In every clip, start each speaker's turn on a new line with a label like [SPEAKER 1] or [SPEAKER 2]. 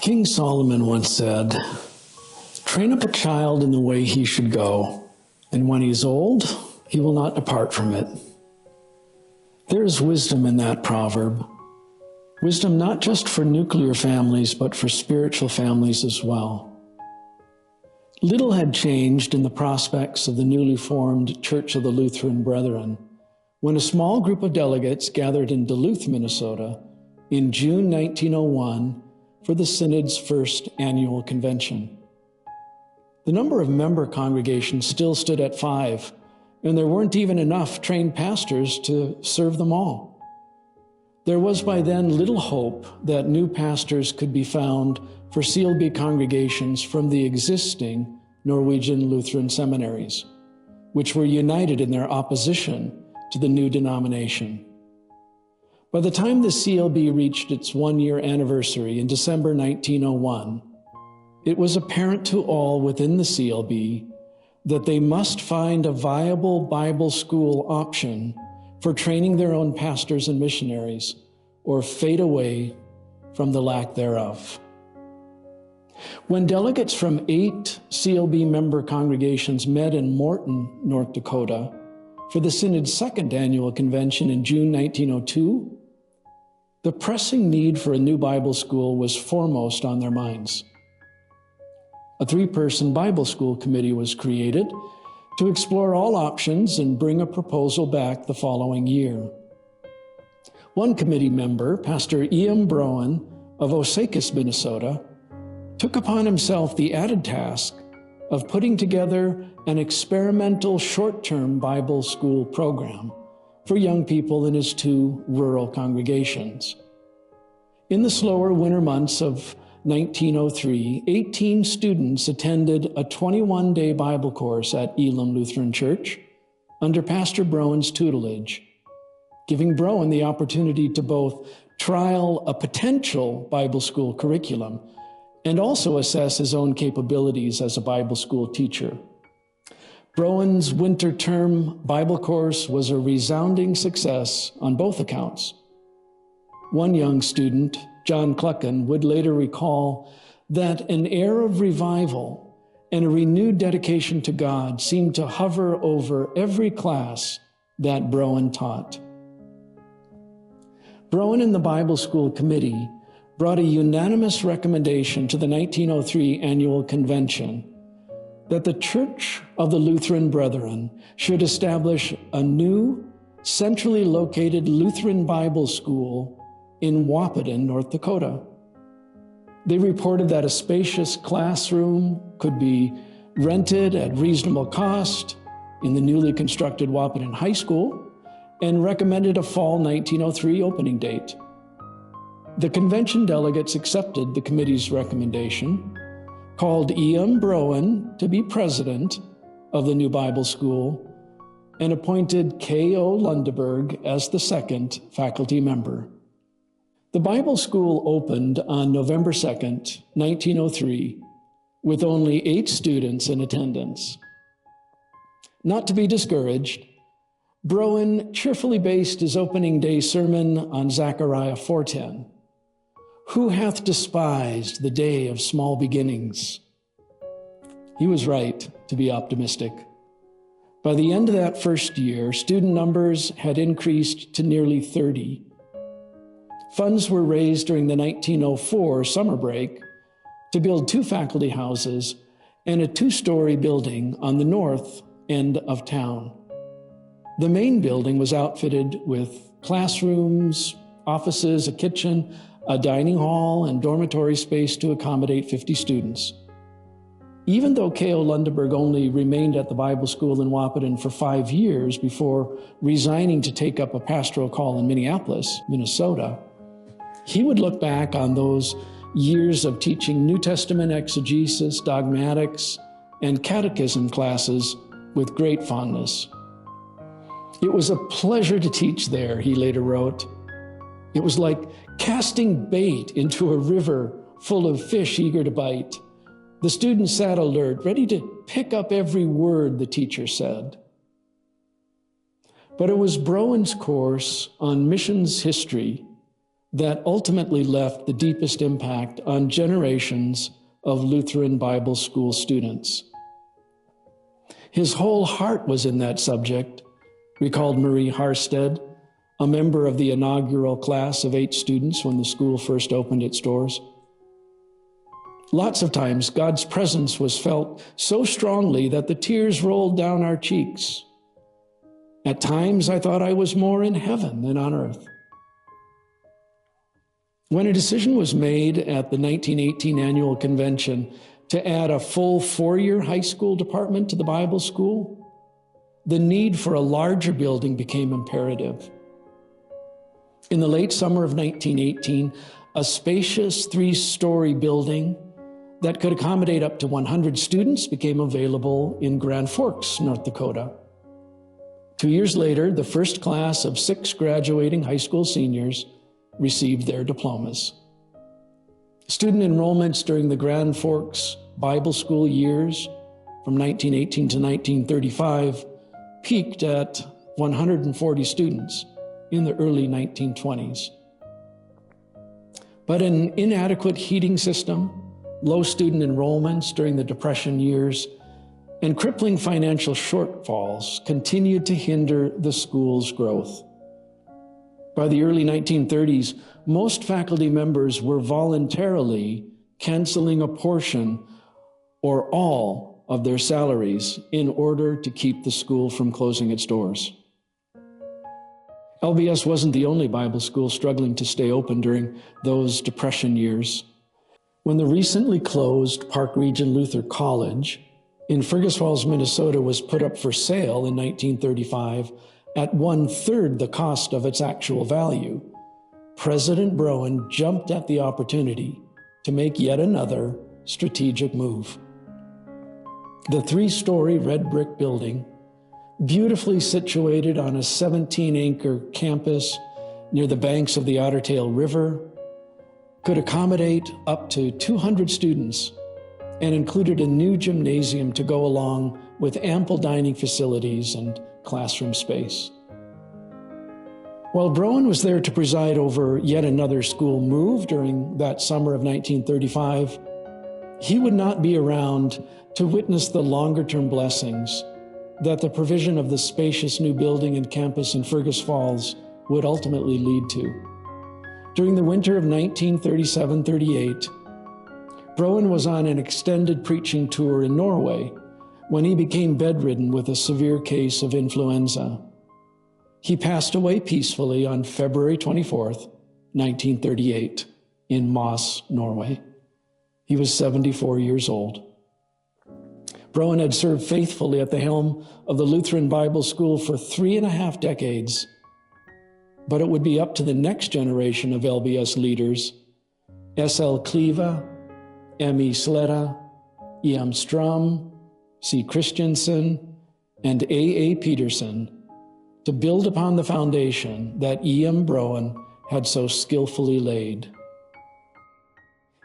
[SPEAKER 1] King Solomon once said, "Train up a child in the way he should go, and when he's old, he will not depart from it." There is wisdom in that proverb. Wisdom not just for nuclear families, but for spiritual families as well. Little had changed in the prospects of the newly formed Church of the Lutheran Brethren when a small group of delegates gathered in Duluth, Minnesota in June 1901 for the Synod's first annual convention. The number of member congregations still stood at 5, and there weren't even enough trained pastors to serve them all. There was by then little hope that new pastors could be found for CLB congregations from the existing Norwegian Lutheran seminaries, which were united in their opposition to the new denomination. By the time the CLB reached its one-year anniversary in December 1901, it was apparent to all within the CLB that they must find a viable Bible school option for training their own pastors and missionaries, or fade away from the lack thereof. When delegates from 8 CLB member congregations met in Morton, North Dakota, for the Synod's second annual convention in June 1902, the pressing need for a new Bible school was foremost on their minds. A 3-person Bible school committee was created to explore all options and bring a proposal back the following year. One committee member, Pastor Ian Browen of Osakis, Minnesota, took upon himself the added task of putting together an experimental short-term Bible school program for young people in his 2 rural congregations. In the slower winter months of 1903, 18 students attended a 21-day Bible course at Elam Lutheran Church under Pastor Browen's tutelage, giving Browen the opportunity to both trial a potential Bible school curriculum and also assess his own capabilities as a Bible school teacher. Browen's winter term Bible course was a resounding success on both accounts. One young student, John Clucken, would later recall that an air of revival and a renewed dedication to God seemed to hover over every class that Browen taught. Browen and the Bible School Committee brought a unanimous recommendation to the 1903 annual convention that the Church of the Lutheran Brethren should establish a new, centrally located Lutheran Bible school in Wahpeton, North Dakota. They reported that a spacious classroom could be rented at reasonable cost in the newly constructed Wahpeton High School and recommended a fall 1903 opening date. The convention delegates accepted the committee's recommendation, called Ian Browen to be president of the new Bible school, and appointed K.O. Lundeberg as the second faculty member. The Bible school opened on November 2nd, 1903, with only 8 students in attendance. Not to be discouraged, Browen cheerfully based his opening day sermon on Zechariah 4:10. "Who hath despised the day of small beginnings?" He was right to be optimistic. By the end of that first year, student numbers had increased to nearly 30. Funds were raised during the 1904 summer break to build 2 faculty houses and a 2-story building on the north end of town. The main building was outfitted with classrooms, offices, a kitchen, a dining hall, and dormitory space to accommodate 50 students. Even though K.O. Lundeberg only remained at the Bible school in Wahpeton for 5 years before resigning to take up a pastoral call in Minneapolis, Minnesota, he would look back on those years of teaching New Testament exegesis, dogmatics, and catechism classes with great fondness. "It was a pleasure to teach there," he later wrote. "It was like casting bait into a river full of fish eager to bite. The students sat alert, ready to pick up every word the teacher said." But it was Browen's course on missions history that ultimately left the deepest impact on generations of Lutheran Bible school students. His whole heart was in that subject, recalled Marie Harstead, a member of the inaugural class of 8 students when the school first opened its doors. Lots of times, God's presence was felt so strongly that the tears rolled down our cheeks. At times, I thought I was more in heaven than on earth. When a decision was made at the 1918 annual convention to add a full 4-year high school department to the Bible school, the need for a larger building became imperative. In the late summer of 1918, a spacious 3-story building that could accommodate up to 100 students became available in Grand Forks, North Dakota. 2 years later, the first class of 6 graduating high school seniors received their diplomas. Student enrollments during the Grand Forks Bible School years from 1918 to 1935 peaked at 140 students in the early 1920s. But an inadequate heating system, low student enrollments during the Depression years, and crippling financial shortfalls continued to hinder the school's growth. By the early 1930s, most faculty members were voluntarily canceling a portion or all of their salaries in order to keep the school from closing its doors. LBS wasn't the only Bible school struggling to stay open during those Depression years. When the recently closed Park Region Luther College in Fergus Falls, Minnesota was put up for sale in 1935 at 1/3 the cost of its actual value, President Broen jumped at the opportunity to make yet another strategic move. The 3-story red brick building, beautifully situated on a 17-acre campus near the banks of the Otter Tail River, could accommodate up to 200 students and included a new gymnasium to go along with ample dining facilities and classroom space. While Broen was there to preside over yet another school move during that summer of 1935, he would not be around to witness the longer-term blessings that the provision of the spacious new building and campus in Fergus Falls would ultimately lead to. During the winter of 1937-38, Broen was on an extended preaching tour in Norway when he became bedridden with a severe case of influenza. He passed away peacefully on February 24th, 1938, in Moss, Norway. He was 74 years old. Broen had served faithfully at the helm of the Lutheran Bible School for 3.5 decades, but it would be up to the next generation of LBS leaders, S.L. Cleva, M.E. Sletta, E.M. Strum, C. Christensen, and A.A. Peterson, to build upon the foundation that E.M. Broen had so skillfully laid.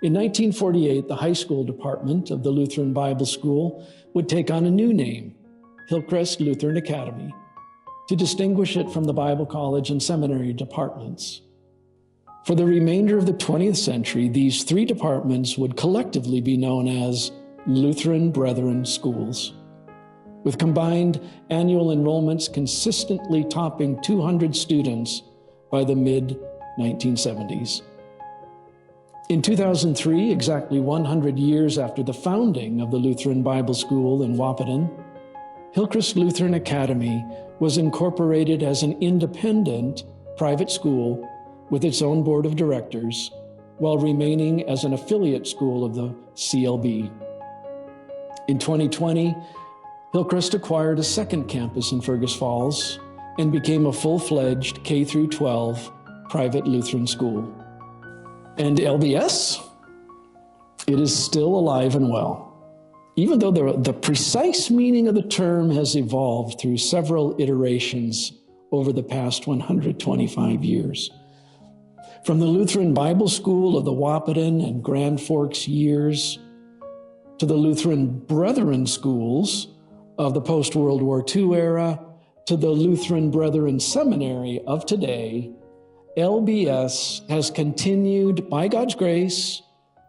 [SPEAKER 1] In 1948, the high school department of the Lutheran Bible School would take on a new name, Hillcrest Lutheran Academy, to distinguish it from the Bible College and Seminary departments. For the remainder of the 20th century, these 3 departments would collectively be known as Lutheran Brethren schools, with combined annual enrollments consistently topping 200 students by the mid-1970s. In 2003, exactly 100 years after the founding of the Lutheran Bible School in Wahpeton, Hillcrest Lutheran Academy was incorporated as an independent private school with its own board of directors, while remaining as an affiliate school of the CLB. In 2020, Hillcrest acquired a second campus in Fergus Falls and became a full-fledged K-12 private Lutheran school. And LBS? It is still alive and well. Even though the precise meaning of the term has evolved through several iterations over the past 125 years. From the Lutheran Bible School of the Wahpeton and Grand Forks years to the Lutheran Brethren schools of the post-World War II era to the Lutheran Brethren Seminary of today, LBS has continued, by God's grace,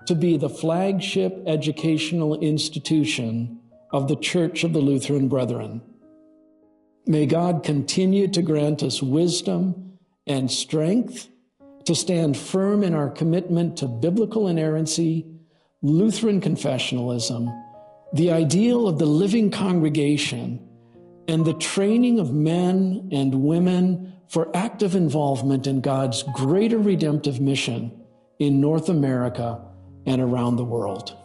[SPEAKER 1] to be the flagship educational institution of the Church of the Lutheran Brethren. May God continue to grant us wisdom and strength to stand firm in our commitment to biblical inerrancy, Lutheran confessionalism, the ideal of the living congregation, and the training of men and women for active involvement in God's greater redemptive mission in North America and around the world.